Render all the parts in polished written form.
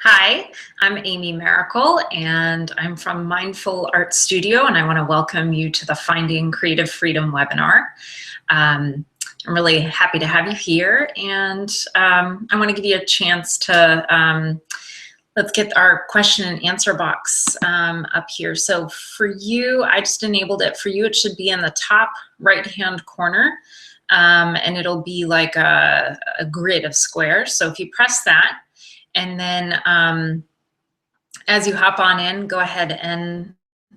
Hi, I'm Amy Miracle, and I'm from Mindful Art Studio, and I want to welcome you to the Finding Creative Freedom webinar. I'm really happy to have you here, and I want to give you a chance to let's get our question and answer box up here. So for you, I just enabled it. For you, it should be in the top right-hand corner, and it'll be like a grid of squares. So if you press that, and then as you hop on in, go ahead and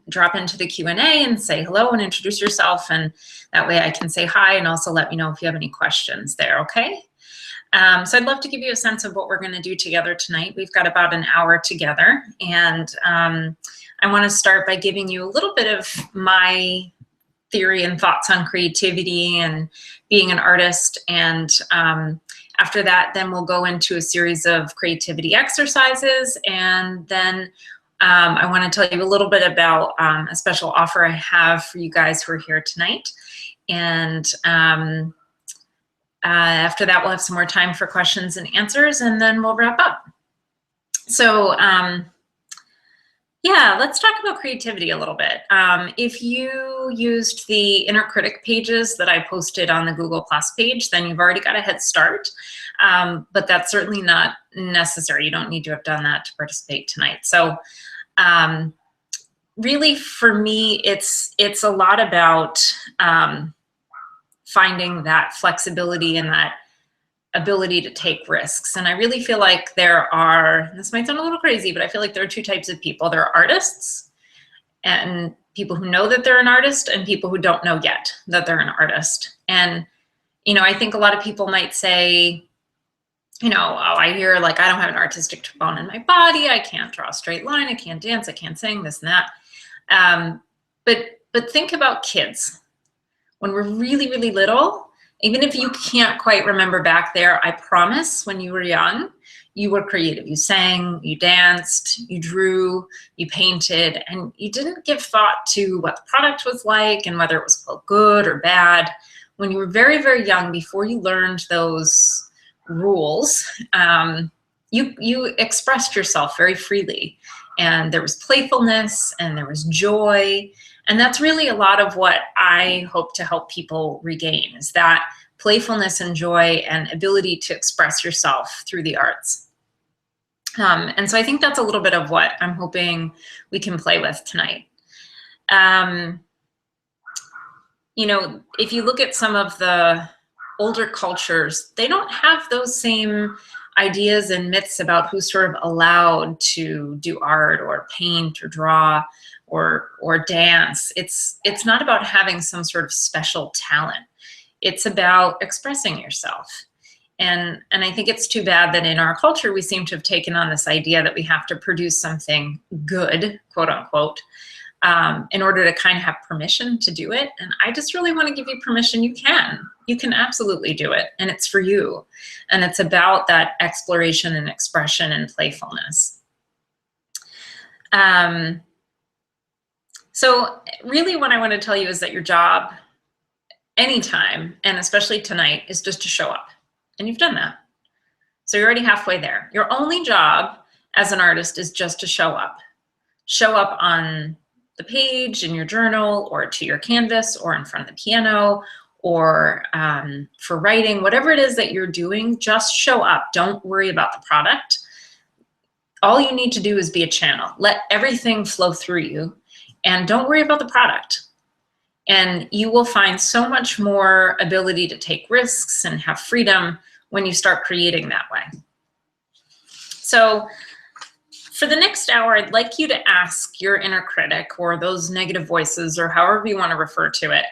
drop into the Q&A and say hello and introduce yourself. And that way I can say hi and also let me know if you have any questions there, okay? So I'd love to give you a sense of what we're gonna do together tonight. We've got about an hour together. And I wanna start by giving you a little bit of my theory and thoughts on creativity and being an artist. And after that, then we'll go into a series of creativity exercises. And then I want to tell you a little bit about a special offer I have for you guys who are here tonight. And after that, we'll have some more time for questions and answers, and then we'll wrap up. So yeah, let's talk about creativity a little bit. If you used the inner critic pages that I posted on the Google Plus page, then you've already got a head start, but that's certainly not necessary. You don't need to have done that to participate tonight. So really for me, it's a lot about finding that flexibility and that ability to take risks. And I really feel like there are, this might sound a little crazy, but I feel like there are two types of people. There are artists and people who know that they're an artist and people who don't know yet that they're an artist. And, you know, I think a lot of people might say, you know, oh, I hear like, I don't have an artistic bone in my body. I can't draw a straight line. I can't dance. I can't sing, this and that. But think about kids. When we're really, really little, even if you can't quite remember back there, I promise when you were young, you were creative. You sang, you danced, you drew, you painted, and you didn't give thought to what the product was like and whether it was good or bad. When you were very, very young, before you learned those rules, you expressed yourself very freely. And there was playfulness and there was joy. And that's really a lot of what I hope to help people regain, is that playfulness and joy and ability to express yourself through the arts. And so I think that's a little bit of what I'm hoping we can play with tonight. You know, if you look at some of the older cultures, they don't have those same ideas and myths about who's sort of allowed to do art or paint or draw or dance. It's not about having some sort of special talent. It's about expressing yourself. And I think it's too bad that in our culture, we seem to have taken on this idea that we have to produce something good, quote unquote, in order to kind of have permission to do it. And I just really want to give you permission. You can absolutely do it. And it's for you. And it's about that exploration and expression and playfulness. So really what I want to tell you is that your job anytime, and especially tonight, is just to show up. And you've done that. So you're already halfway there. Your only job as an artist is just to show up. Show up on the page, in your journal, or to your canvas, or in front of the piano, or for writing, whatever it is that you're doing, just show up. Don't worry about the product. All you need to do is be a channel. Let everything flow through you. And don't worry about the product. And you will find so much more ability to take risks and have freedom when you start creating that way. So for the next hour, I'd like you to ask your inner critic or those negative voices or however you want to refer to it.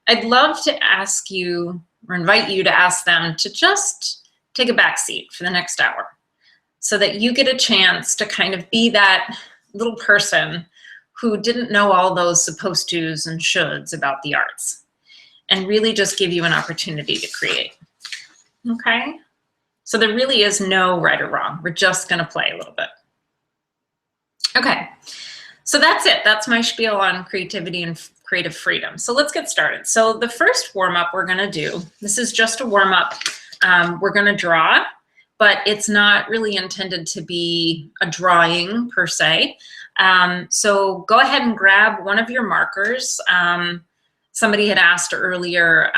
I'd love to ask you or invite you to ask them to just take a back seat for the next hour so that you get a chance to kind of be that little person who didn't know all those supposed tos and shoulds about the arts, and really just give you an opportunity to create. Okay? So there really is no right or wrong. We're just gonna play a little bit. Okay, so that's it. That's my spiel on creativity and creative freedom. So let's get started. So the first warm-up we're gonna do, this is just a warm-up. We're gonna draw, but it's not really intended to be a drawing per se. So go ahead and grab one of your markers. Somebody had asked earlier,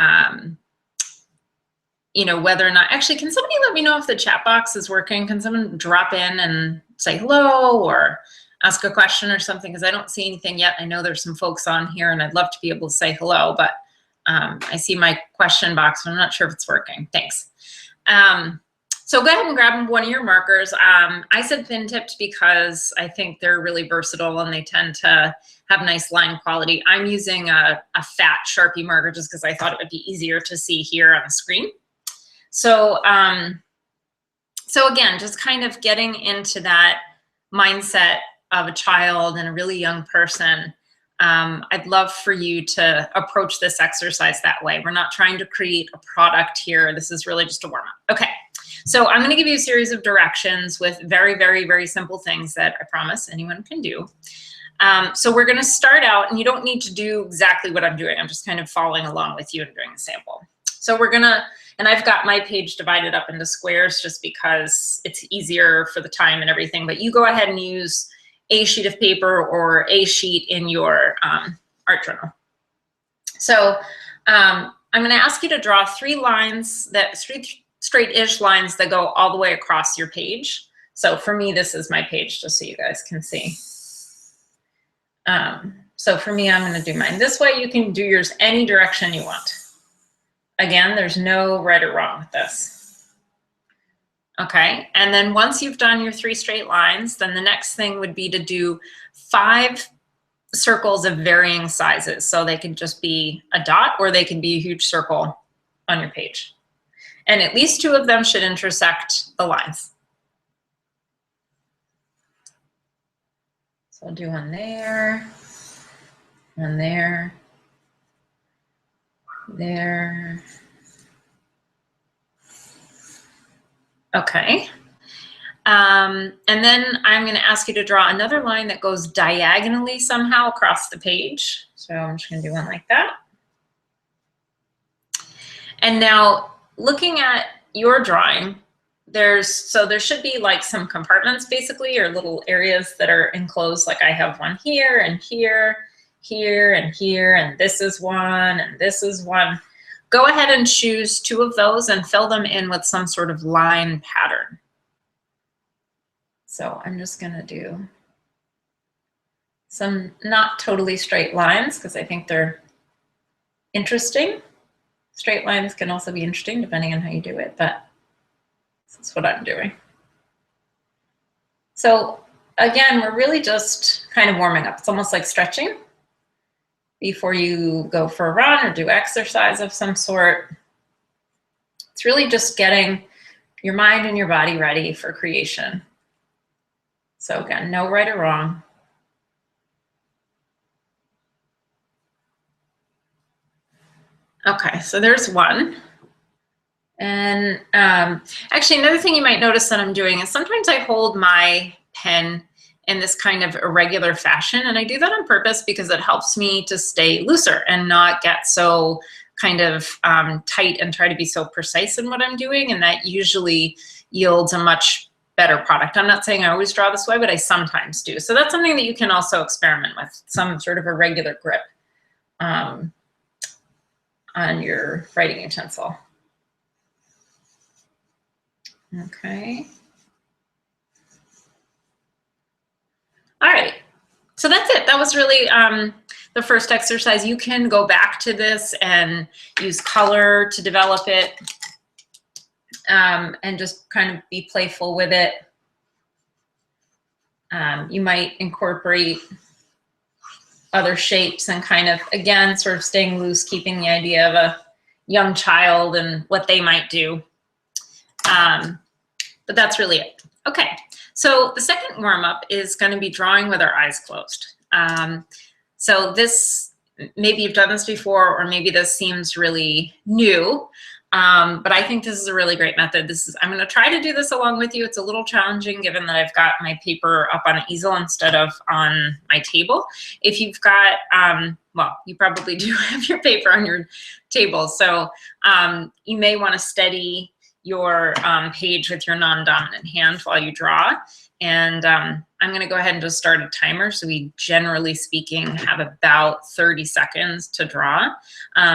you know, whether or not, actually, can somebody let me know if the chat box is working? Can someone drop in and say hello or ask a question or something? Because I don't see anything yet. I know there's some folks on here and I'd love to be able to say hello, but I see my question box, but I'm not sure if it's working. Thanks. So go ahead and grab one of your markers. I said thin tipped because I think they're really versatile and they tend to have nice line quality. I'm using a fat Sharpie marker just because I thought it would be easier to see here on the screen. So, so again, just kind of getting into that mindset of a child and a really young person. I'd love for you to approach this exercise that way. We're not trying to create a product here. This is really just a warm up. Okay, so I'm going to give you a series of directions with very, very, very simple things that I promise anyone can do. So we're going to start out, and you don't need to do exactly what I'm doing. I'm just kind of following along with you and doing a sample. So we're going to, and I've got my page divided up into squares just because it's easier for the time and everything, but you go ahead and use a sheet of paper or a sheet in your art journal. So I'm going to ask you to draw 3 lines, that straight-ish lines that go all the way across your page. So for me, this is my page, just so you guys can see. So for me, I'm going to do mine this way. You can do yours any direction you want. Again, there's no right or wrong with this. Okay, and then once you've done your 3 straight lines, then the next thing would be to do 5 circles of varying sizes. So they can just be a dot or they can be a huge circle on your page. And at least 2 of them should intersect the lines. So I'll do one there, there. Okay. And then I'm going to ask you to draw another line that goes diagonally somehow across the page. So I'm just going to do one like that. And now looking at your drawing, there should be like some compartments basically, or little areas that are enclosed. Like I have one here and here, here and here, and this is one, and this is one. Go ahead and choose 2 of those and fill them in with some sort of line pattern. So I'm just going to do some not totally straight lines because I think they're interesting. Straight lines can also be interesting depending on how you do it, but that's what I'm doing. So again, we're really just kind of warming up. It's almost like stretching before you go for a run or do exercise of some sort. It's really just getting your mind and your body ready for creation. So again, no right or wrong. Okay, so there's one. And actually another thing you might notice that I'm doing is sometimes I hold my pen in this kind of irregular fashion. And I do that on purpose because it helps me to stay looser and not get so kind of tight and try to be so precise in what I'm doing. And that usually yields a much better product. I'm not saying I always draw this way, but I sometimes do. So that's something that you can also experiment with, some sort of irregular grip on your writing utensil. Okay. All right, so that's it. That was really the first exercise. You can go back to this and use color to develop it and just kind of be playful with it. You might incorporate other shapes and kind of, again, sort of staying loose, keeping the idea of a young child and what they might do. But that's really it. Okay. So the second warm-up is going to be drawing with our eyes closed. So this, maybe you've done this before, or maybe this seems really new, but I think this is a really great method. I'm going to try to do this along with you. It's a little challenging given that I've got my paper up on an easel instead of on my table. If you've got, well, you probably do have your paper on your table, so you may want to steady your page with your non-dominant hand while you draw. And I'm going to go ahead and just start a timer. So we, generally speaking, have about 30 seconds to draw.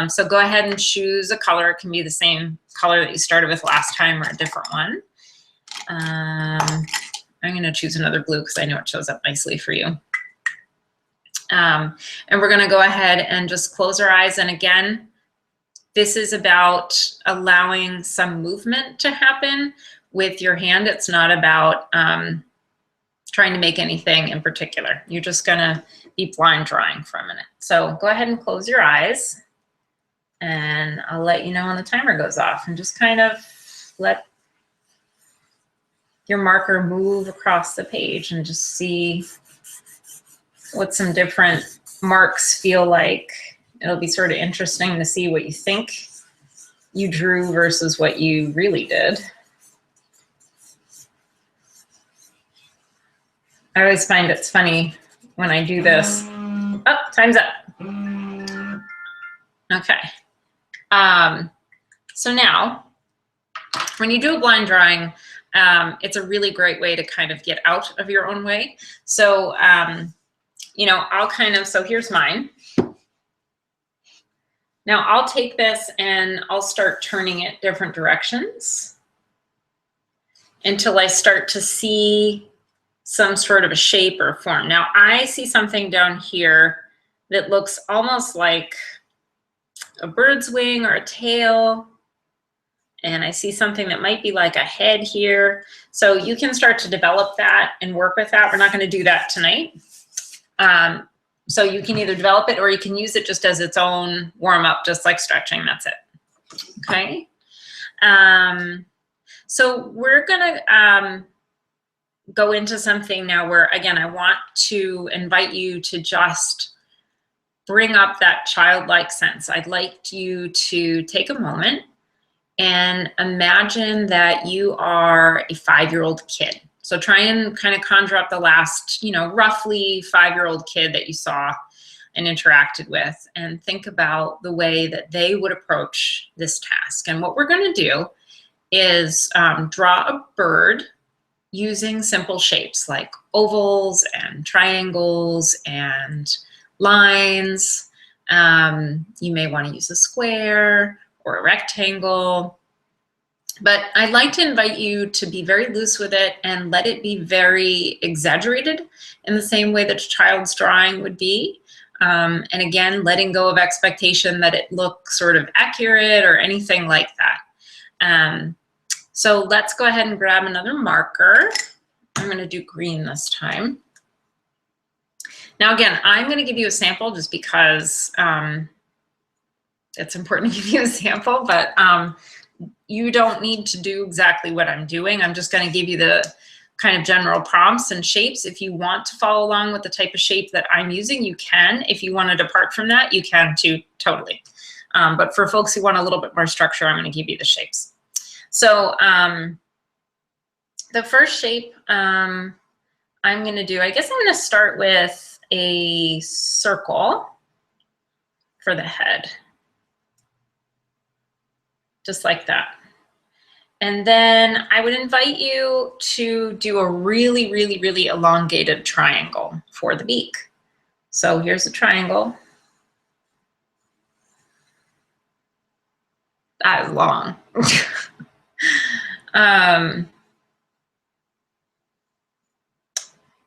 So go ahead and choose a color. It can be the same color that you started with last time or a different one. I'm going to choose another blue because I know it shows up nicely for you. And we're going to go ahead and just close our eyes. And again, this is about allowing some movement to happen with your hand. It's not about trying to make anything in particular. You're just gonna be blind drawing for a minute. So go ahead and close your eyes, and I'll let you know when the timer goes off, and just kind of let your marker move across the page and just see what some different marks feel like. It'll be sort of interesting to see what you think you drew versus what you really did. I always find it's funny when I do this. Oh, time's up. Okay. So now, when you do a blind drawing, it's a really great way to kind of get out of your own way. So, you know, so here's mine. Now I'll take this and I'll start turning it different directions until I start to see some sort of a shape or form. Now I see something down here that looks almost like a bird's wing or a tail. And I see something that might be like a head here. So you can start to develop that and work with that. We're not going to do that tonight. So you can either develop it or you can use it just as its own warm up, just like stretching. That's it. Okay. So we're going to go into something now where, again, I want to invite you to just bring up that childlike sense. I'd like you to take a moment and imagine that you are a 5-year-old kid. So try and kind of conjure up the last, you know, roughly 5-year-old kid that you saw and interacted with, and think about the way that they would approach this task. And what we're going to do is draw a bird using simple shapes like ovals and triangles and lines. You may want to use a square or a rectangle. But I'd like to invite you to be very loose with it and let it be very exaggerated in the same way that a child's drawing would be. And again, letting go of expectation that it looks sort of accurate or anything like that. So let's go ahead and grab another marker. I'm going to do green this time. Now again, I'm going to give you a sample just because it's important to give you a sample, but you don't need to do exactly what I'm doing. I'm just going to give you the kind of general prompts and shapes. If you want to follow along with the type of shape that I'm using, you can. If you want to depart from that, you can too, totally. But for folks who want a little bit more structure, I'm going to give you the shapes. So the first shape I'm going to do, I guess I'm going to start with a circle for the head. Just like that. And then I would invite you to do a really, really, really elongated triangle for the beak. So here's a triangle. That is long. And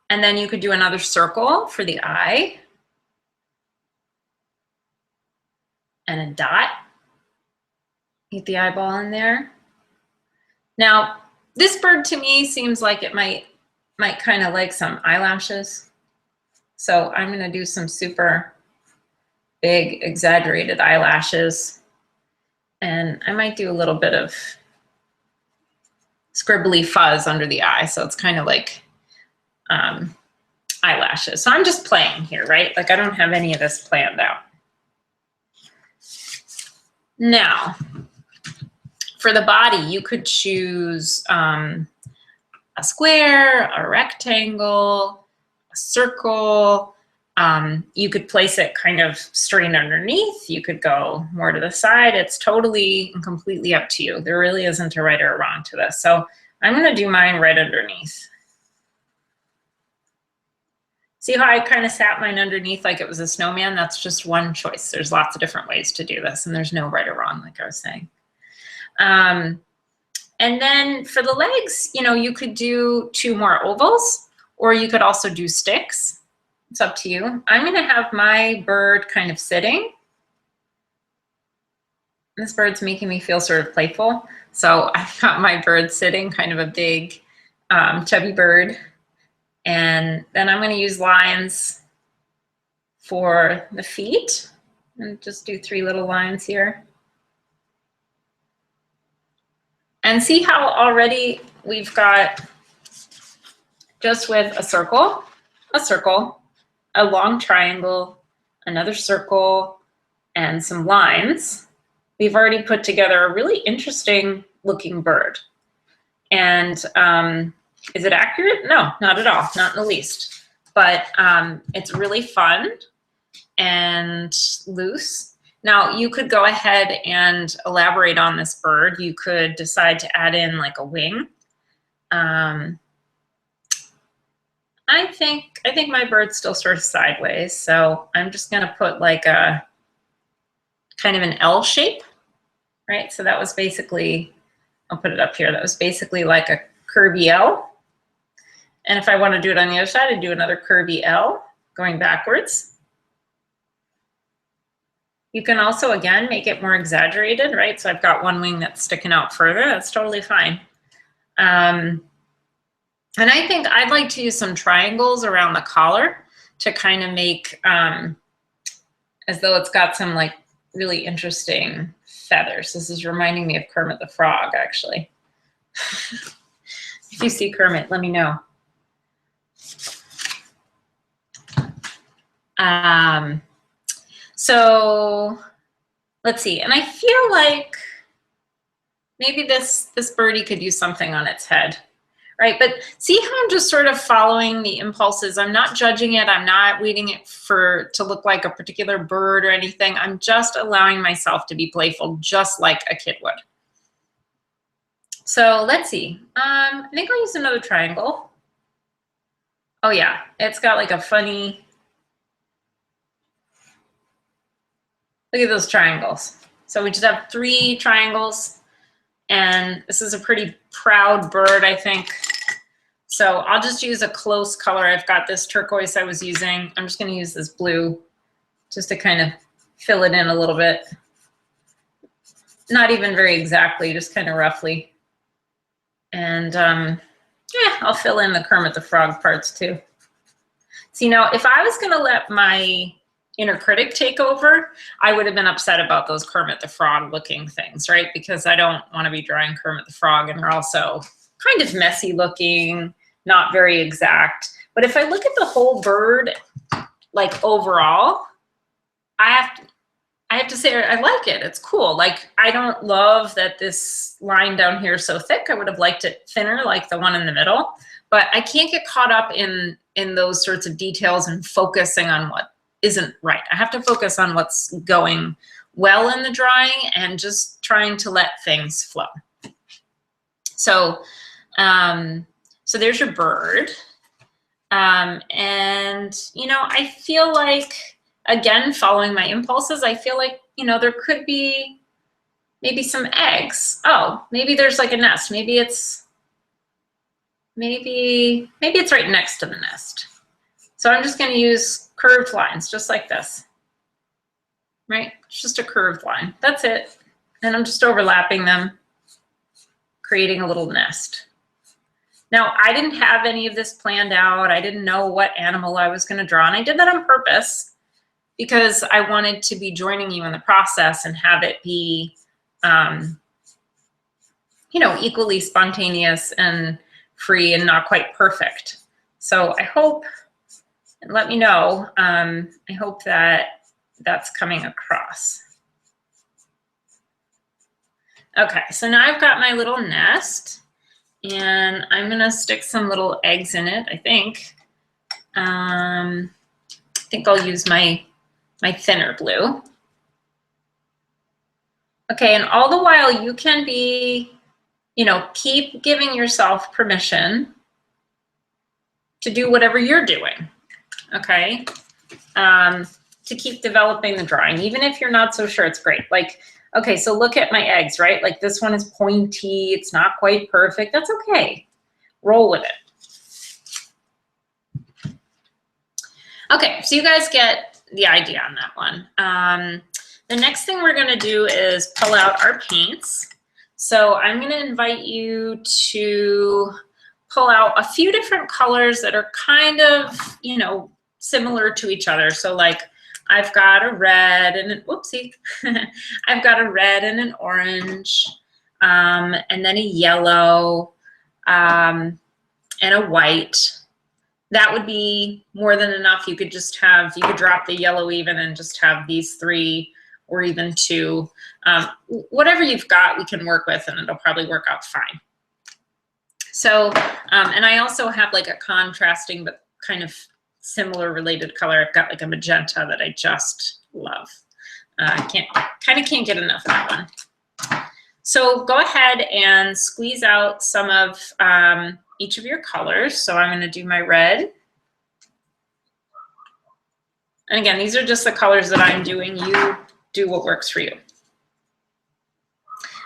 then you could do another circle for the eye. And a dot. Get the eyeball in there. Now, this bird to me seems like it might kind of like some eyelashes. So I'm going to do some super big exaggerated eyelashes. And I might do a little bit of scribbly fuzz under the eye. So it's kind of like eyelashes. So I'm just playing here, right? Like I don't have any of this planned out. Now, for the body, you could choose a square, a rectangle, a circle. You could place it kind of straight underneath. You could go more to the side. It's totally and completely up to you. There really isn't a right or wrong to this. So I'm going to do mine right underneath. See how I kind of sat mine underneath like it was a snowman? That's just one choice. There's lots of different ways to do this, and there's no right or wrong, like I was saying. And then for the legs, you know, you could do 2 more ovals, or you could also do sticks. It's up to you. I'm going to have my bird kind of sitting. This bird's making me feel sort of playful. So I've got my bird sitting, kind of a big, chubby bird. And then I'm going to use lines for the feet and just do 3 little lines here. And see how already we've got, just with a circle, a long triangle, another circle, and some lines, we've already put together a really interesting looking bird. And is it accurate? No, not at all, not in the least. But it's really fun and loose. Now, you could go ahead and elaborate on this bird. You could decide to add in like a wing. I think my bird's still sort of sideways, so I'm just gonna put like a kind of an L shape, right? So that was basically, I'll put it up here, that was basically like a curvy L. And if I want to do it on the other side, I'd do another curvy L going backwards. You can also, again, make it more exaggerated, right? So I've got one wing that's sticking out further. That's totally fine. And I think I'd like to use some triangles around the collar to kind of make as though it's got some like really interesting feathers. This is reminding me of Kermit the Frog, actually. If you see Kermit, let me know. So let's see. And I feel like maybe this birdie could use something on its head, right? But see how I'm just sort of following the impulses. I'm not judging it. I'm not waiting it to look like a particular bird or anything. I'm just allowing myself to be playful, just like a kid would. So let's see. I think I'll use another triangle. Oh yeah, it's got like a funny, look at those triangles. So we just have 3 triangles, and this is a pretty proud bird, I think. So I'll just use a close color. I've got this turquoise I was using. I'm just gonna use this blue just to kind of fill it in a little bit. Not even very exactly, just kind of roughly. And yeah, I'll fill in the Kermit the Frog parts too. See, now if I was gonna let my inner critic take over, I would have been upset about those Kermit the Frog looking things, right? Because I don't want to be drawing Kermit the Frog, and they're also kind of messy looking, not very exact. But if I look at the whole bird, like overall, I have to say I like it. It's cool. Like, I don't love that this line down here is so thick. I would have liked it thinner, like the one in the middle. But I can't get caught up in those sorts of details and focusing on what isn't right. I have to focus on what's going well in the drawing and just trying to let things flow. So, so there's your bird. And, you know, I feel like, again, following my impulses, I feel like, you know, there could be maybe some eggs. Oh, maybe there's like a nest. Maybe it's right next to the nest. So I'm just going to use curved lines, just like this, right? It's just a curved line. That's it. And I'm just overlapping them, creating a little nest. Now, I didn't have any of this planned out. I didn't know what animal I was going to draw, and I did that on purpose because I wanted to be joining you in the process and have it be, you know, equally spontaneous and free and not quite perfect. So I hope, and let me know, I hope that that's coming across. Okay, so now I've got my little nest, and I'm gonna stick some little eggs in it, I think. think I'll use my thinner blue. Okay, and all the while you can be, you know, keep giving yourself permission to do whatever you're doing, okay? To keep developing the drawing, even if you're not so sure, it's great. Like, okay, so look at my eggs, right? Like this one is pointy, it's not quite perfect, that's okay. Roll with it. Okay, so you guys get the idea on that one. The next thing we're gonna do is pull out our paints. So I'm gonna invite you to pull out a few different colors that are kind of, you know, similar to each other. So like I've got a red and an, whoopsie, I've got a red and an orange, and then a yellow, and a white. That would be more than enough. You could just have, you could drop the yellow even and just have these three or even two. Whatever you've got, we can work with and it'll probably work out fine. So, and I also have like a contrasting but kind of similar related color. I've got like a magenta that I just love. Kind of can't get enough of that one. So go ahead and squeeze out some of each of your colors. So I'm going to do my red. And again, these are just the colors that I'm doing. You do what works for you.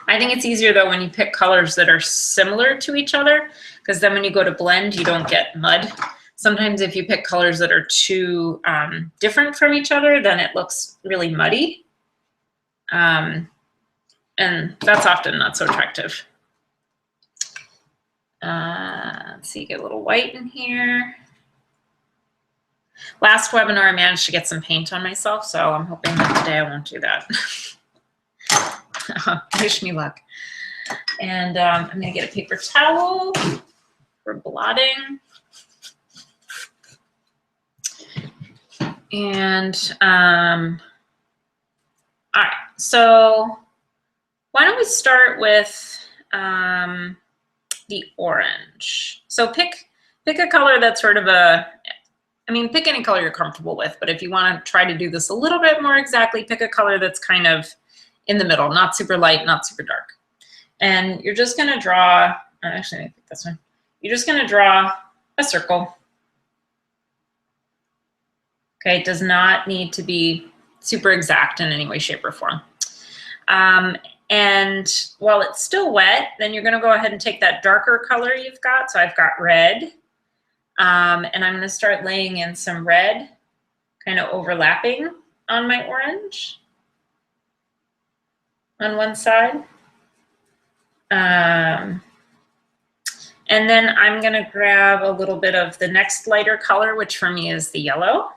I think it's easier though when you pick colors that are similar to each other, because then when you go to blend, you don't get mud. Sometimes if you pick colors that are too different from each other, then it looks really muddy. And that's often not so attractive. Let's see, get a little white in here. Last webinar, I managed to get some paint on myself, so I'm hoping that today I won't do that. Wish me luck. And I'm going to get a paper towel for blotting. And all right, so why don't we start with the orange. So pick a color that's sort of a, I mean, pick any color you're comfortable with, but if you want to try to do this a little bit more exactly, pick a color that's kind of in the middle, not super light, not super dark. And you're just going to draw, actually, I pick this one. You're just going to draw a circle. Okay, it does not need to be super exact in any way, shape, or form. And while it's still wet, then you're going to go ahead and take that darker color you've got. So I've got red. And I'm going to start laying in some red, kind of overlapping on my orange on one side. And then I'm going to grab a little bit of the next lighter color, which for me is the yellow,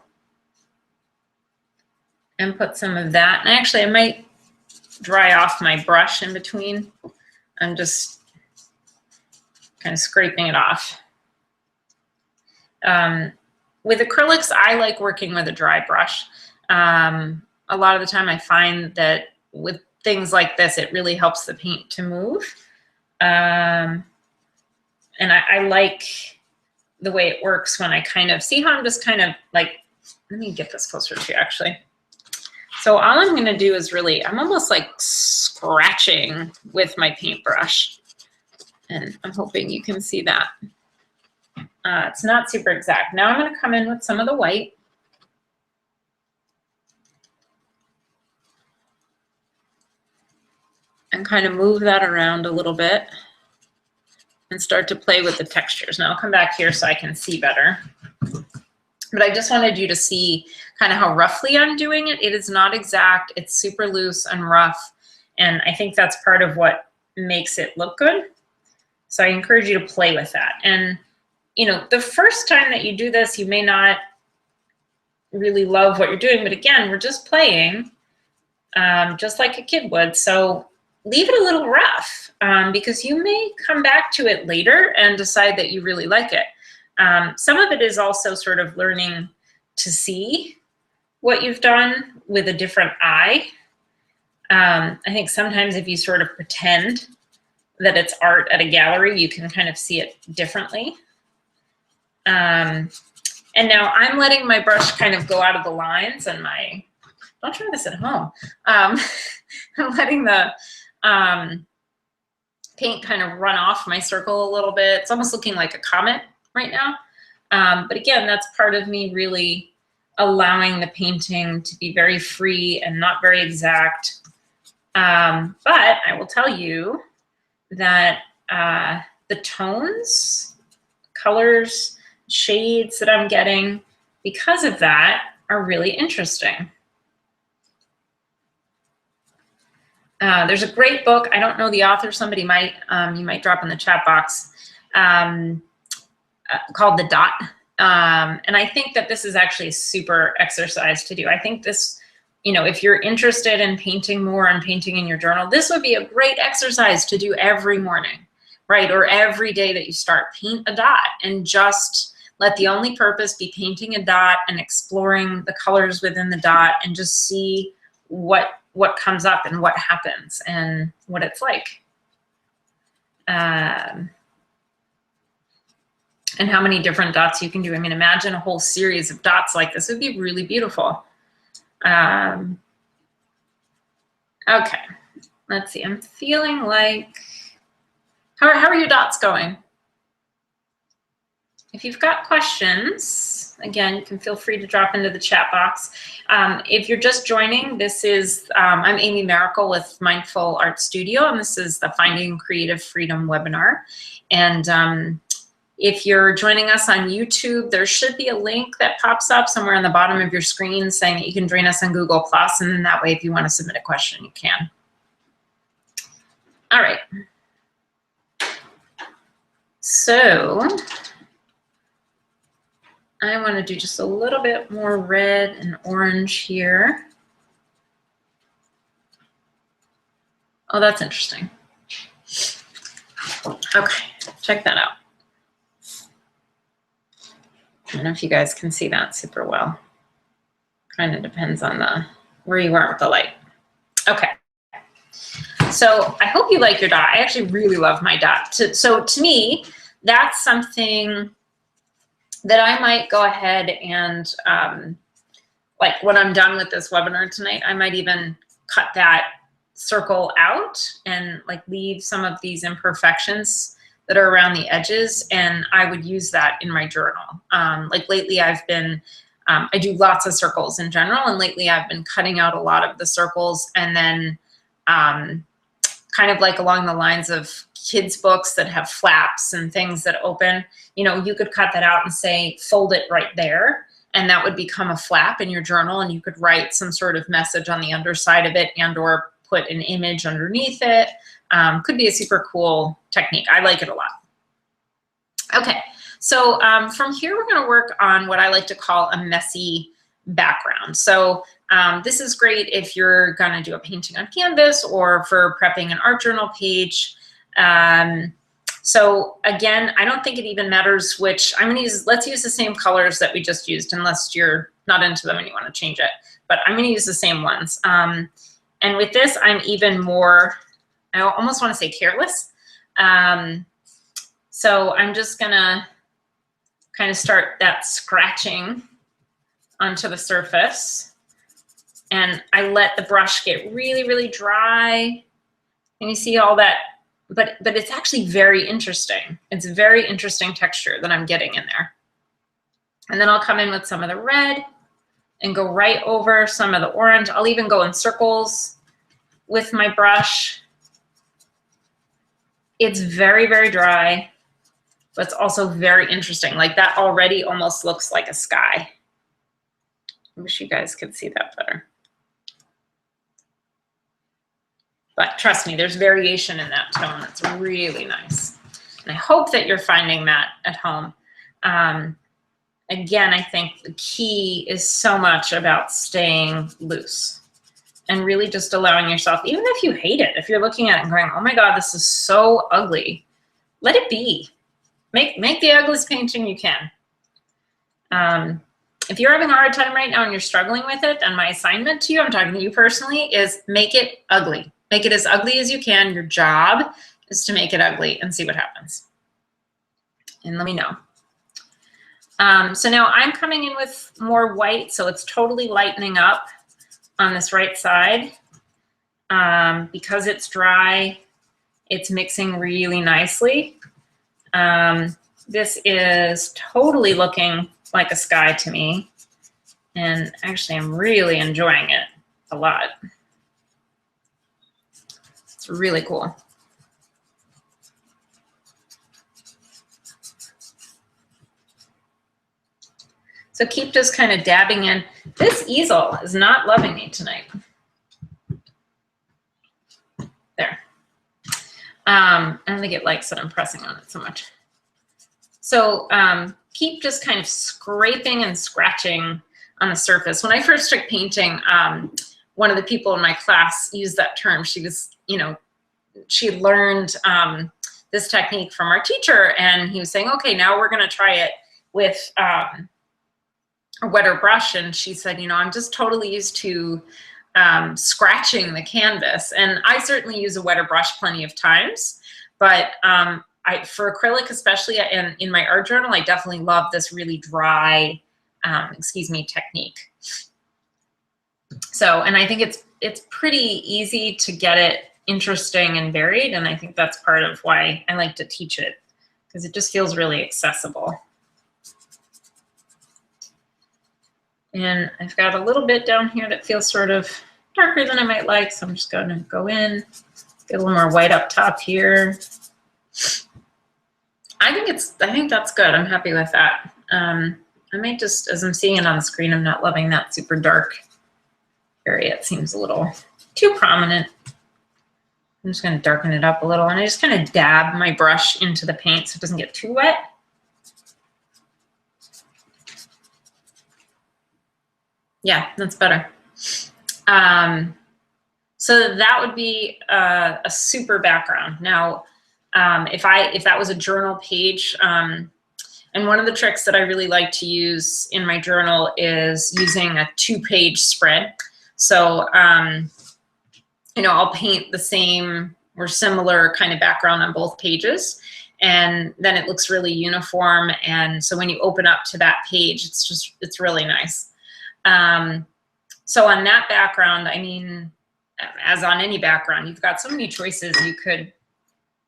and put some of that. And actually, I might dry off my brush in between. I'm just kind of scraping it off. With acrylics, I like working with a dry brush. A lot of the time I find that with things like this, it really helps the paint to move. And I like the way it works when I kind of, see how I'm just kind of like, let me get this closer to you actually. So all I'm going to do is really, I'm almost like scratching with my paintbrush. And I'm hoping you can see that. It's not super exact. Now I'm going to come in with some of the white. And kind of move that around a little bit and start to play with the textures. Now I'll come back here so I can see better. But I just wanted you to see kind of how roughly I'm doing it. It is not exact. It's super loose and rough. And I think that's part of what makes it look good. So I encourage you to play with that. And you know, the first time that you do this, you may not really love what you're doing. But again, we're just playing just like a kid would. So leave it a little rough because you may come back to it later and decide that you really like it. Some of it is also sort of learning to see what you've done with a different eye. I think sometimes if you sort of pretend that it's art at a gallery, you can kind of see it differently. And now I'm letting my brush kind of go out of the lines and don't try this at home. I'm letting the paint kind of run off my circle a little bit. It's almost looking like a comet right now. But again, that's part of me really allowing the painting to be very free and not very exact. But I will tell you that the tones, colors, shades that I'm getting because of that are really interesting. There's a great book. I don't know the author. Somebody might, you might drop in the chat box, called The Dot. And I think that this is actually a super exercise to do. I think this, you know, if you're interested in painting more and painting in your journal, this would be a great exercise to do every morning, right? Or every day that you start, paint a dot and just let the only purpose be painting a dot and exploring the colors within the dot and just see what comes up and what happens and what it's like. And how many different dots you can do. I mean, imagine a whole series of dots like this. It would be really beautiful. Okay, let's see. I'm feeling like, how are your dots going? If you've got questions, again, you can feel free to drop into the chat box. If you're just joining, this is, I'm Amy Miracle with Mindful Art Studio, and this is the Finding Creative Freedom webinar. And if you're joining us on YouTube, there should be a link that pops up somewhere on the bottom of your screen saying that you can join us on Google+, and then that way, if you want to submit a question, you can. All right. So I want to do just a little bit more red and orange here. Oh, that's interesting. Okay, check that out. I don't know if you guys can see that super well. Kind of depends on where you are with the light. Okay. So I hope you like your dot. I actually really love my dot. So to me, that's something that I might go ahead and, like when I'm done with this webinar tonight, I might even cut that circle out and like leave some of these imperfections that are around the edges, and I would use that in my journal. Like lately I've been, I do lots of circles in general, and lately I've been cutting out a lot of the circles and then kind of like along the lines of kids' books that have flaps and things that open, you know, you could cut that out and say, fold it right there, and that would become a flap in your journal, and you could write some sort of message on the underside of it and or put an image underneath it. Could be a super cool technique. I like it a lot. Okay, so from here we're going to work on what I like to call a messy background. So this is great if you're going to do a painting on canvas or for prepping an art journal page. So again, I don't think it even matters which. I'm going to use, let's use the same colors that we just used, unless you're not into them and you want to change it. But I'm going to use the same ones. And with this, I'm even more, I almost want to say careless. So I'm just going to kind of start that scratching onto the surface. And I let the brush get really, really dry. And you see all that, but it's actually very interesting. It's a very interesting texture that I'm getting in there. And then I'll come in with some of the red and go right over some of the orange. I'll even go in circles with my brush. It's very, very dry, but it's also very interesting. Like that already almost looks like a sky. I wish you guys could see that better. But trust me, there's variation in that tone. That's really nice. And I hope that you're finding that at home. Again, I think the key is so much about staying loose and really just allowing yourself, even if you hate it, if you're looking at it and going, oh my God, this is so ugly, let it be. Make the ugliest painting you can. If you're having a hard time right now and you're struggling with it, then my assignment to you, I'm talking to you personally, is make it ugly. Make it as ugly as you can. Your job is to make it ugly and see what happens. And let me know. So now I'm coming in with more white, so it's totally lightening up on this right side. Because it's dry, it's mixing really nicely. This is totally looking like a sky to me. And actually, I'm really enjoying it a lot. It's really cool. So keep just kind of dabbing in. This easel is not loving me tonight. There. I don't think it likes that I'm pressing on it so much. So keep just kind of scraping and scratching on the surface. When I first took painting, one of the people in my class used that term. She was, you know, she learned this technique from our teacher, and he was saying, okay, now we're going to try it with a wetter brush. And she said, you know, I'm just totally used to scratching the canvas. And I certainly use a wetter brush plenty of times, but for acrylic, especially in my art journal, I definitely love this really dry, technique. So, and I think it's pretty easy to get it interesting and varied. And I think that's part of why I like to teach it, because it just feels really accessible. And I've got a little bit down here that feels sort of darker than I might like. So I'm just going to go in, get a little more white up top here. I think that's good. I'm happy with that. I might just, as I'm seeing it on the screen, I'm not loving that super dark area. It seems a little too prominent. I'm just going to darken it up a little, and I just kind of dab my brush into the paint so it doesn't get too wet. Yeah, that's better. So that would be a super background. Now, if that was a journal page, and one of the tricks that I really like to use in my journal is using a 2-page spread. So, you know, I'll paint the same or similar kind of background on both pages, and then it looks really uniform. And so when you open up to that page, it's really nice. So on that background, I mean, as on any background, you've got so many choices. You could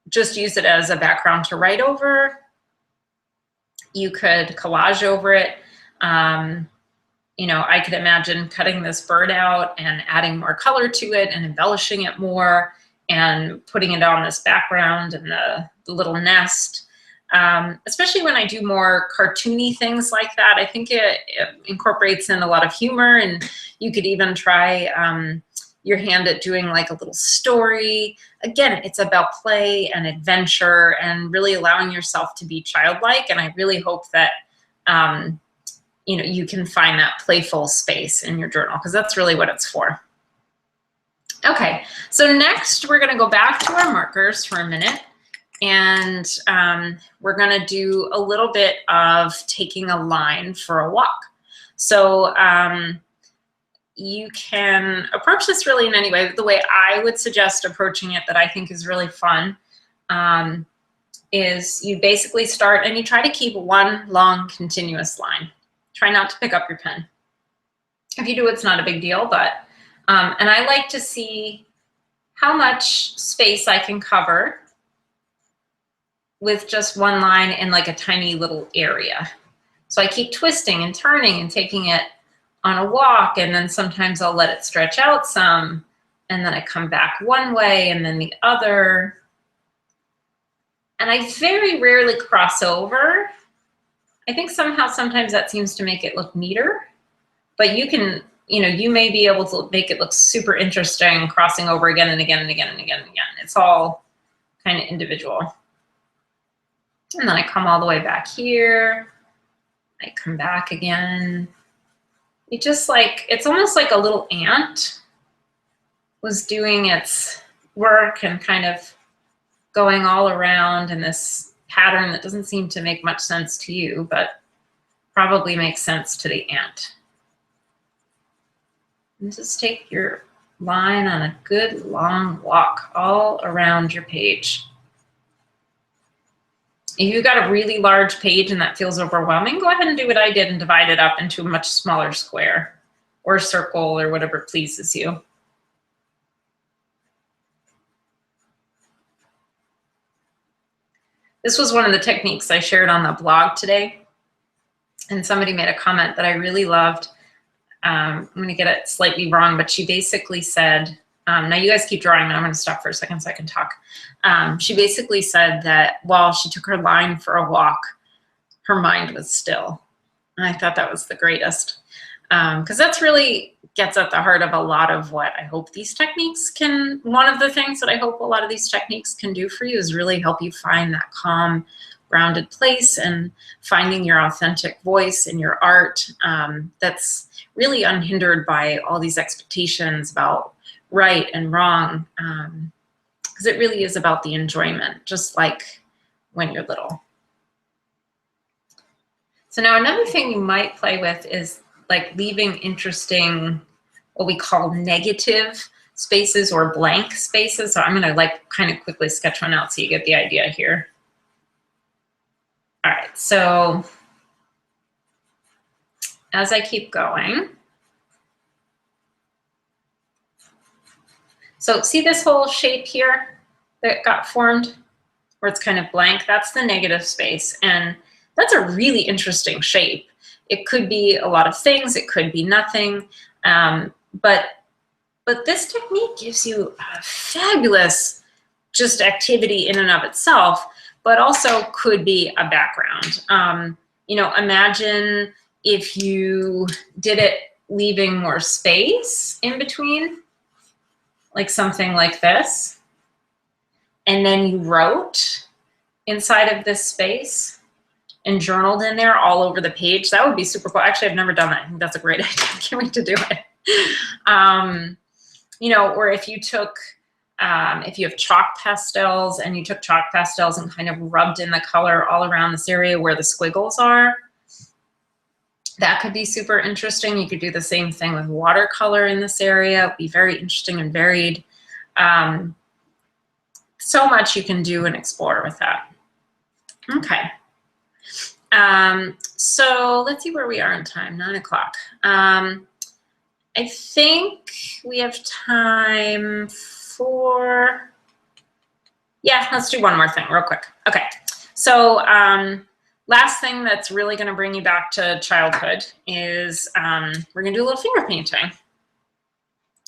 just use it as a background to write over. You could collage over it. You know, I could imagine cutting this bird out and adding more color to it and embellishing it more and putting it on this background and the little nest. Especially when I do more cartoony things like that, I think it incorporates in a lot of humor, and you could even try your hand at doing like a little story. Again, it's about play and adventure and really allowing yourself to be childlike. And I really hope that you know, you can find that playful space in your journal, because that's really what it's for. Okay, so next we're going to go back to our markers for a minute, and we're going to do a little bit of taking a line for a walk. So you can approach this really in any way. The way I would suggest approaching it that I think is really fun is you basically start and you try to keep one long continuous line. Try not to pick up your pen. If you do, it's not a big deal, but, and I like to see how much space I can cover with just one line in like a tiny little area. So I keep twisting and turning and taking it on a walk, and then sometimes I'll let it stretch out some, and then I come back one way and then the other. And I very rarely cross over. I think sometimes that seems to make it look neater, but you can, you know, you may be able to make it look super interesting crossing over again and again and again and again and again. It's all kind of individual. And then I come all the way back here. I come back again. It just like, it's almost like a little ant was doing its work and kind of going all around in this pattern that doesn't seem to make much sense to you, but probably makes sense to the ant. And just take your line on a good long walk all around your page. If you've got a really large page and that feels overwhelming, go ahead and do what I did and divide it up into a much smaller square or circle or whatever pleases you. This was one of the techniques I shared on the blog today, and somebody made a comment that I really loved. I'm going to get it slightly wrong, but she basically said, now you guys keep drawing, and I'm going to stop for a second so I can talk. She basically said that while she took her line for a walk, her mind was still. And I thought that was the greatest, because that's really gets at the heart of a lot of what I hope these techniques can, one of the things that I hope a lot of these techniques can do for you is really help you find that calm, grounded place and finding your authentic voice in your art that's really unhindered by all these expectations about right and wrong, because it really is about the enjoyment, just like when you're little. So now another thing you might play with is like leaving interesting, what we call negative spaces or blank spaces. So I'm going to like kind of quickly sketch one out so you get the idea here. All right, so as I keep going, so see this whole shape here that got formed where it's kind of blank? That's the negative space, and that's a really interesting shape. It could be a lot of things, it could be nothing, but this technique gives you a fabulous just activity in and of itself, but also could be a background. You know, imagine if you did it leaving more space in between, like something like this, and then you wrote inside of this space and journaled in there all over the page. That would be super cool. Actually, I've never done that. I think that's a great idea. I can't wait to do it. You know, or if you took, if you have chalk pastels and you took chalk pastels and kind of rubbed in the color all around this area where the squiggles are, that could be super interesting. You could do the same thing with watercolor in this area. It would be very interesting and varied. So much you can do and explore with that. Okay. So let's see where we are in time, 9 o'clock. I think we have time for, yeah, let's do one more thing real quick. Okay, so last thing that's really gonna bring you back to childhood is we're gonna do a little finger painting.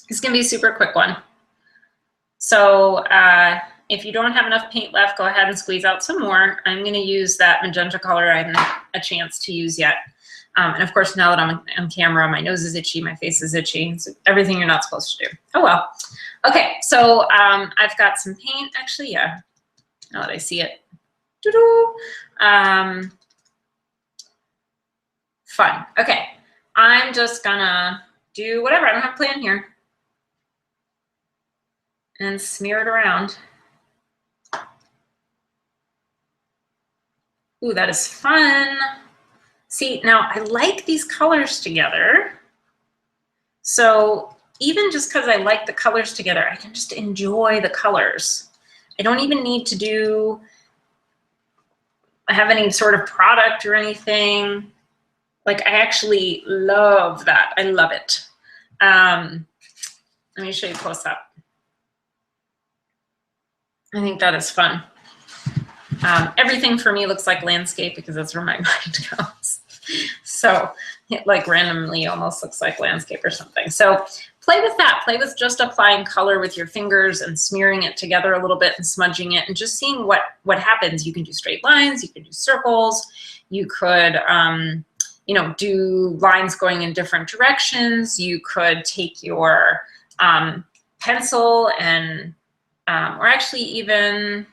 It's gonna be a super quick one. So if you don't have enough paint left, go ahead and squeeze out some more. I'm going to use that magenta color I haven't had a chance to use yet. And of course, now that I'm on camera, my nose is itchy, my face is itchy. It's everything you're not supposed to do. Oh, well. Okay, so I've got some paint. Actually, yeah, now that I see it. Fun. Okay, I'm just going to do whatever. I don't have a plan here. And smear it around. Ooh, that is fun. See, now I like these colors together. So even just because I like the colors together, I can just enjoy the colors. I don't even need to have any sort of product or anything. Like, I actually love that. I love it. Let me show you close up. I think that is fun. Everything for me looks like landscape because that's where my mind goes. So it like randomly almost looks like landscape or something. So play with that. Play with just applying color with your fingers and smearing it together a little bit and smudging it and just seeing what happens. You can do straight lines. You can do circles. You could, you know, do lines going in different directions. You could take your pencil and, or actually even,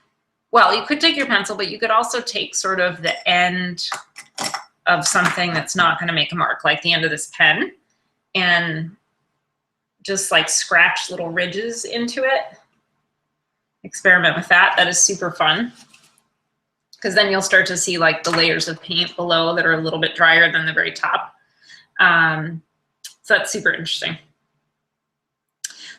well, you could take your pencil, but you could also take sort of the end of something that's not going to make a mark, like the end of this pen, and just like scratch little ridges into it. Experiment with that. That is super fun, because then you'll start to see like the layers of paint below that are a little bit drier than the very top. So that's super interesting.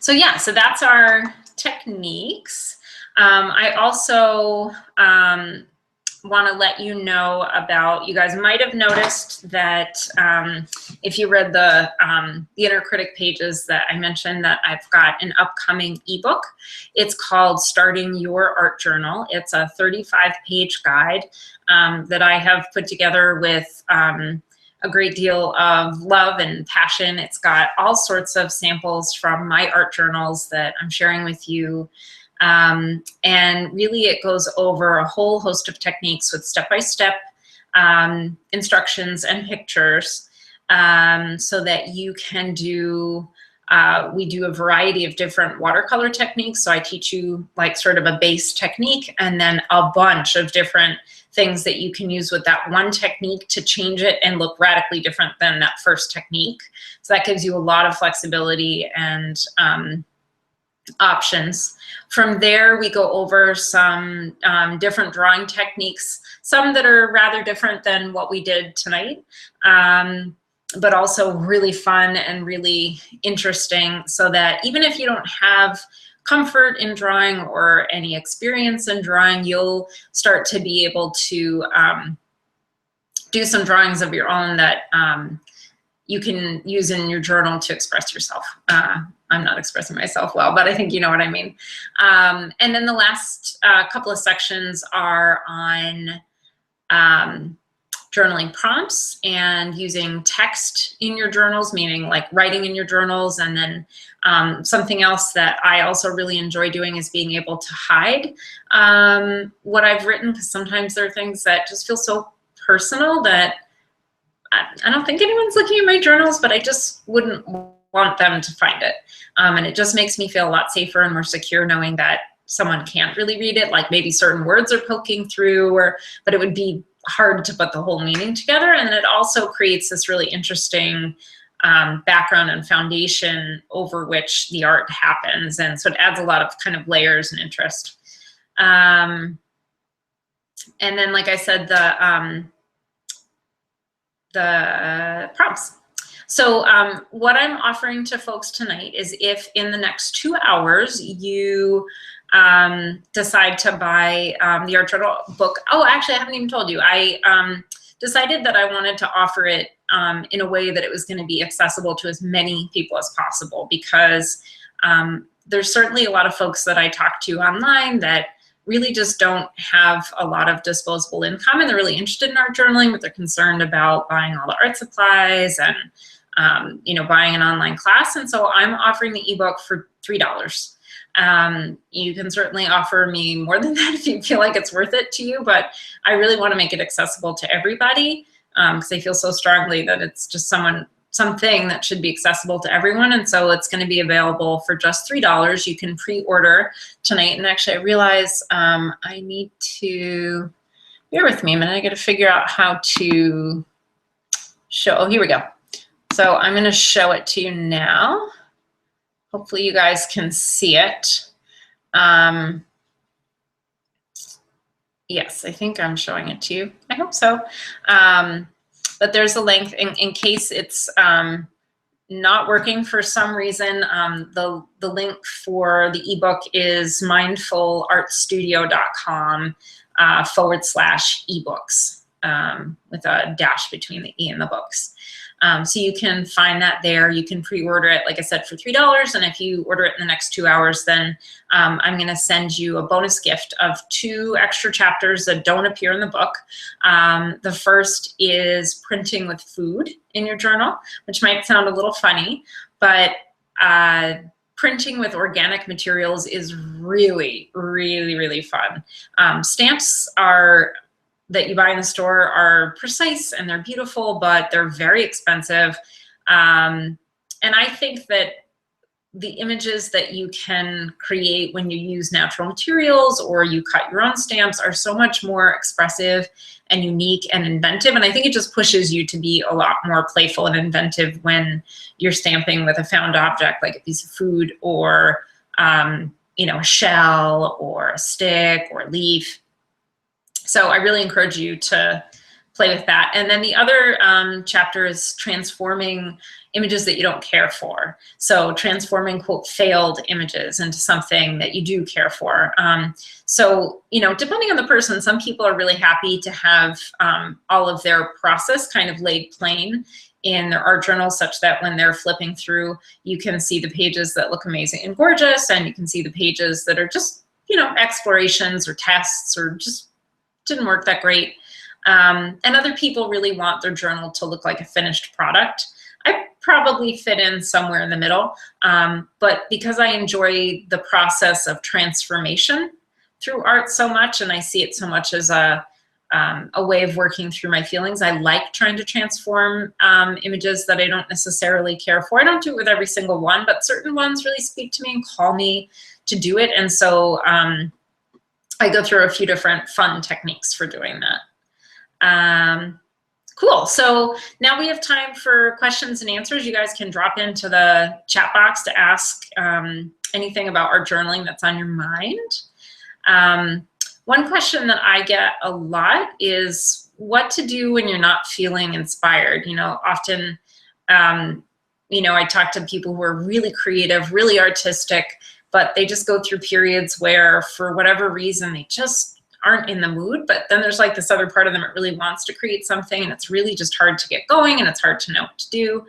So yeah, so that's our techniques. I also want to let you know about, you guys might have noticed that if you read the inner critic pages that I mentioned, that I've got an upcoming ebook. It's called Starting Your Art Journal. It's a 35-page guide that I have put together with a great deal of love and passion. It's got all sorts of samples from my art journals that I'm sharing with you. And really it goes over a whole host of techniques with step-by-step instructions and pictures so that you can do, we do a variety of different watercolor techniques. So I teach you like sort of a base technique and then a bunch of different things that you can use with that one technique to change it and look radically different than that first technique. So that gives you a lot of flexibility and options. From there, we go over some different drawing techniques, some that are rather different than what we did tonight, but also really fun and really interesting, so that even if you don't have comfort in drawing or any experience in drawing, you'll start to be able to do some drawings of your own that you can use in your journal to express yourself. I'm not expressing myself well, but I think you know what I mean. And then the last couple of sections are on journaling prompts and using text in your journals, meaning like writing in your journals. And then something else that I also really enjoy doing is being able to hide what I've written, because sometimes there are things that just feel so personal that I don't think anyone's looking at my journals, but I just wouldn't want them to find it. And it just makes me feel a lot safer and more secure knowing that someone can't really read it, like maybe certain words are poking through, but it would be hard to put the whole meaning together. And it also creates this really interesting background and foundation over which the art happens. And so it adds a lot of kind of layers and interest. And then, like I said, the prompts. So what I'm offering to folks tonight is, if in the next 2 hours you decide to buy the Art Journal book. Oh, actually, I haven't even told you. I decided that I wanted to offer it in a way that it was going to be accessible to as many people as possible, because there's certainly a lot of folks that I talk to online that really just don't have a lot of disposable income, and they're really interested in art journaling, but they're concerned about buying all the art supplies and you know, buying an online class. And so I'm offering the ebook for $3. You can certainly offer me more than that if you feel like it's worth it to you, but I really want to make it accessible to everybody, because I feel so strongly that it's just something that should be accessible to everyone. And so it's going to be available for just $3. You can pre-order tonight. And actually, I realize I need to, bear with me a minute, I got to figure out how to show, oh, here we go. So I'm going to show it to you now. Hopefully you guys can see it. Yes, I think I'm showing it to you. I hope so. But there's a link in case it's not working for some reason. The link for the ebook is mindfulartstudio.com /ebooks with a dash between the E and the books. So you can find that there. You can pre-order it, like I said, for $3. And if you order it in the next 2 hours, then I'm going to send you a bonus gift of 2 extra chapters that don't appear in the book. The first is printing with food in your journal, which might sound a little funny, but printing with organic materials is really, really, really fun. Stamps that you buy in the store are precise and they're beautiful, but they're very expensive. And I think that the images that you can create when you use natural materials or you cut your own stamps are so much more expressive and unique and inventive. And I think it just pushes you to be a lot more playful and inventive when you're stamping with a found object, like a piece of food or you know, a shell or a stick or a leaf. So I really encourage you to play with that. And then the other chapter is transforming images that you don't care for. So transforming, quote, failed images into something that you do care for. So, you know, depending on the person, some people are really happy to have all of their process kind of laid plain in their art journal, such that when they're flipping through, you can see the pages that look amazing and gorgeous, and you can see the pages that are just, you know, explorations or tests or just didn't work that great. And other people really want their journal to look like a finished product. I probably fit in somewhere in the middle, but because I enjoy the process of transformation through art so much, and I see it so much as a way of working through my feelings, I like trying to transform images that I don't necessarily care for. I don't do it with every single one, but certain ones really speak to me and call me to do it. And so I go through a few different fun techniques for doing that. Cool. So now we have time for questions and answers. You guys can drop into the chat box to ask anything about art journaling that's on your mind. One question that I get a lot is what to do when you're not feeling inspired. You know, often, you know, I talk to people who are really creative, really artistic, but they just go through periods where for whatever reason, they just aren't in the mood. But then there's like this other part of them that really wants to create something, and it's really just hard to get going, and it's hard to know what to do.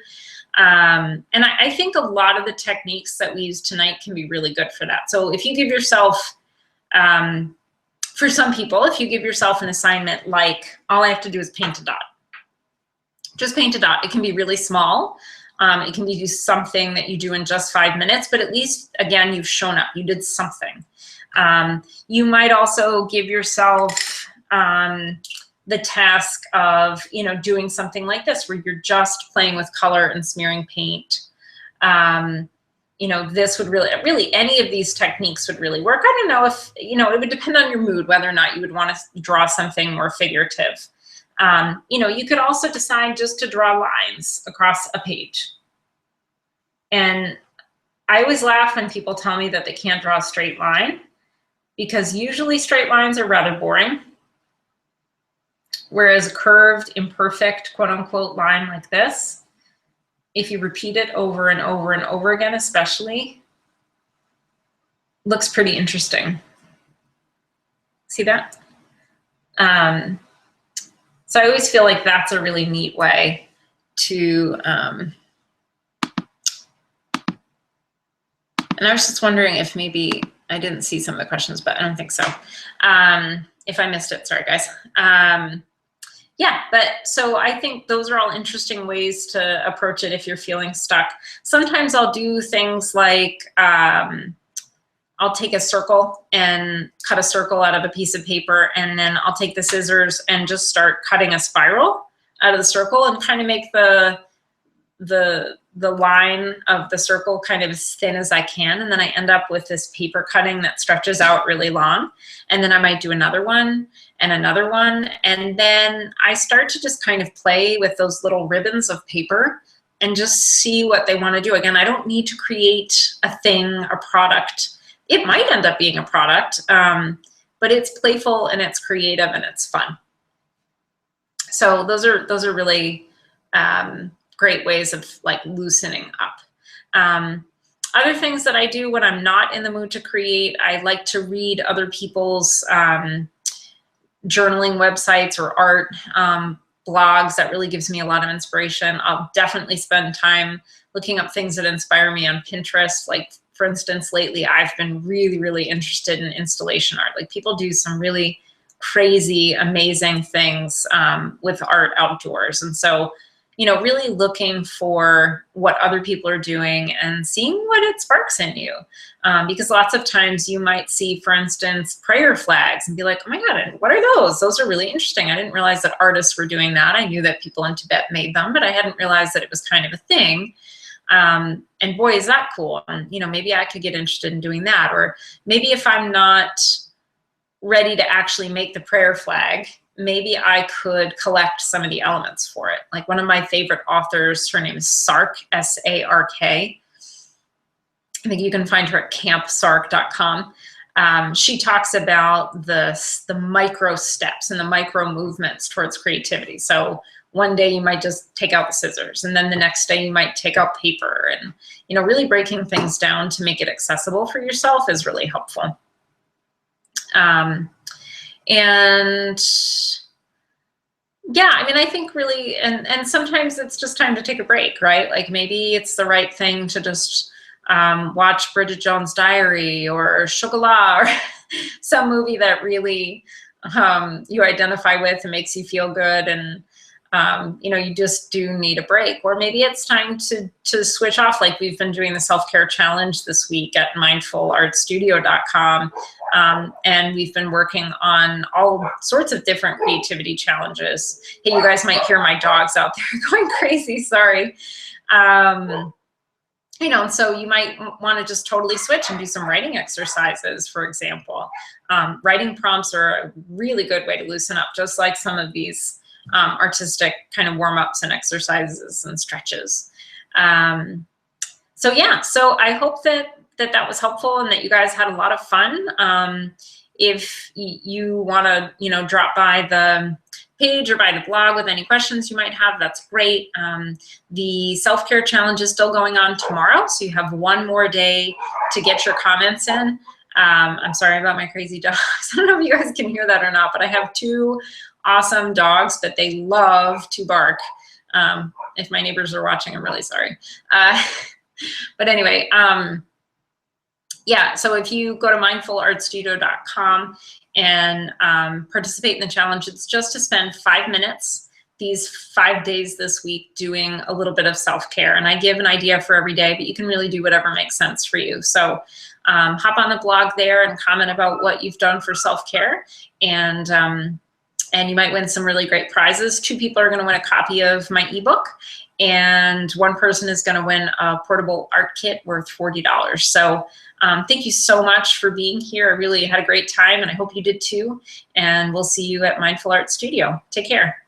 And I think a lot of the techniques that we use tonight can be really good for that. So if you give yourself, for some people, if you give yourself an assignment like, all I have to do is paint a dot. Just paint a dot. It can be really small. It can be something that you do in just 5 minutes, but at least, again, you've shown up. You did something. You might also give yourself the task of, you know, doing something like this, where you're just playing with color and smearing paint. You know, this would really, any of these techniques would really work. I don't know if, you know, it would depend on your mood, whether or not you would want to draw something more figurative. You know, you could also decide just to draw lines across a page. And I always laugh when people tell me that they can't draw a straight line, because usually straight lines are rather boring. Whereas a curved, imperfect, quote unquote, line like this, if you repeat it over and over and over again, especially, looks pretty interesting. See that? So I always feel like that's a really neat way to, and I was just wondering if maybe I didn't see some of the questions, but I don't think so. If I missed it, sorry guys. Yeah, but so I think those are all interesting ways to approach it if you're feeling stuck. Sometimes I'll do things like, I'll take a circle and cut a circle out of a piece of paper, and then I'll take the scissors and just start cutting a spiral out of the circle and kind of make the line of the circle kind of as thin as I can. And then I end up with this paper cutting that stretches out really long. And then I might do another one and another one. And then I start to just kind of play with those little ribbons of paper and just see what they want to do. Again, I don't need to create a thing, a product. It might end up being a product, but it's playful and it's creative and it's fun. So those are really great ways of like loosening up. Other things that I do when I'm not in the mood to create, I like to read other people's journaling websites or art blogs. That really gives me a lot of inspiration. I'll definitely spend time looking up things that inspire me on Pinterest. Like, for instance, lately I've been really, really interested in installation art. Like, people do some really crazy, amazing things with art outdoors. And so, you know, really looking for what other people are doing and seeing what it sparks in you. Because lots of times you might see, for instance, prayer flags and be like, oh my God, what are those? Those are really interesting. I didn't realize that artists were doing that. I knew that people in Tibet made them, but I hadn't realized that it was kind of a thing. And boy, is that cool. And, you know, maybe I could get interested in doing that. Or maybe if I'm not ready to actually make the prayer flag, maybe I could collect some of the elements for it. Like, one of my favorite authors, her name is Sark, S-A-R-K. I think you can find her at campsark.com. She talks about the micro steps and the micro movements towards creativity. So one day you might just take out the scissors, and then the next day you might take out paper, and really breaking things down to make it accessible for yourself is really helpful. And yeah, I mean, I think really, and sometimes it's just time to take a break, right? Like maybe it's the right thing to just watch Bridget Jones' Diary or Chocolat or some movie that really you identify with and makes you feel good, and you just do need a break. Or maybe it's time to switch off, like we've been doing the self-care challenge this week at mindfulartstudio.com, and we've been working on all sorts of different creativity challenges. Hey, you guys might hear my dogs out there going crazy, sorry. So you might want to just totally switch and do some writing exercises, for example. Writing prompts are a really good way to loosen up, just like some of these artistic kind of warm-ups and exercises and stretches. So yeah, so I hope that was helpful and that you guys had a lot of fun. If you want to, drop by the page or by the blog with any questions you might have, that's great. The self-care challenge is still going on tomorrow, so you have one more day to get your comments in. I'm sorry about my crazy dogs. I don't know if you guys can hear that or not, but I have 2 awesome dogs, but they love to bark. If my neighbors are watching, I'm really sorry. But anyway, yeah, so if you go to mindfulartstudio.com and participate in the challenge, it's just to spend 5 minutes these 5 days this week doing a little bit of self-care. And I give an idea for every day, but you can really do whatever makes sense for you. So hop on the blog there and comment about what you've done for self-care, and you might win some really great prizes. 2 people are going to win a copy of my ebook, and 1 person is going to win a portable art kit worth $40. So thank you so much for being here. I really had a great time, and I hope you did too. And we'll see you at Mindful Art Studio. Take care.